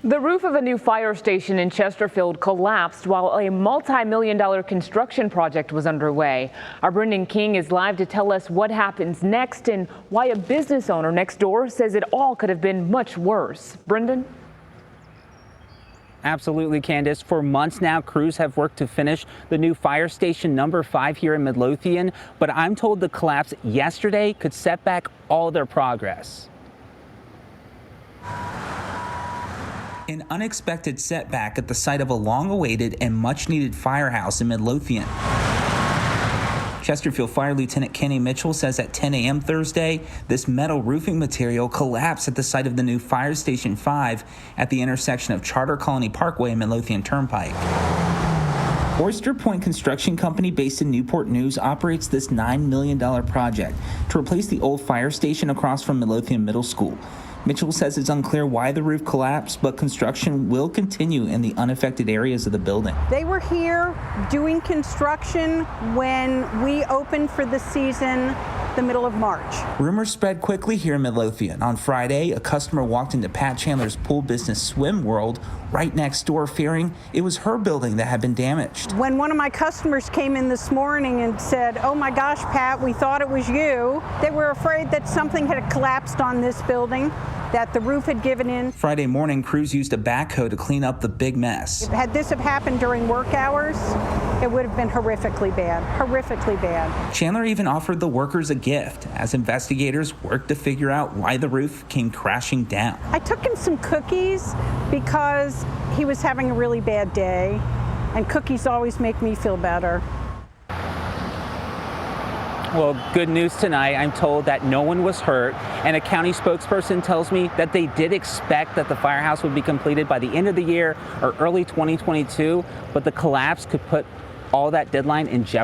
The roof of a new fire station in Chesterfield collapsed while a multi-million-dollar construction project was underway. Our Brendan King is live to tell us what happens next and why a business owner next door says it all could have been much worse. Brendan? Absolutely, Candace. For months now, crews have worked to finish the new fire station number 5 here in Midlothian, but I'm told the collapse yesterday could set back all their progress. An unexpected setback at the site of a long-awaited and much-needed firehouse in Midlothian. Chesterfield Fire Lieutenant Kenny Mitchell says at 10 a.m. Thursday, this metal roofing material collapsed at the site of the new Fire Station 5 at the intersection of Charter Colony Parkway and Midlothian Turnpike. Oyster Point Construction Company based in Newport News operates this $9 million project to replace the old fire station across from Midlothian Middle School. Mitchell says it's unclear why the roof collapsed, but construction will continue in the unaffected areas of the building. They were here doing construction when we opened for the season the middle of March. Rumors spread quickly here in Midlothian. On Friday, a customer walked into Pat Chandler's pool business Swim World right next door, fearing it was her building that had been damaged. When one of my customers came in this morning and said, "Oh my gosh, Pat, we thought it was you," they were afraid that something had collapsed on this building, that the roof had given in. Friday morning, crews used a backhoe to clean up the big mess. Had this have happened during work hours, it would have been horrifically bad. Chandler even offered the workers a gift as investigators worked to figure out why the roof came crashing down. I took him some cookies because he was having a really bad day, and cookies always make me feel better. Well, good news tonight. I'm told that no one was hurt, and a county spokesperson tells me that they did expect that the firehouse would be completed by the end of the year or early 2022, but the collapse could put all that deadline in jeopardy.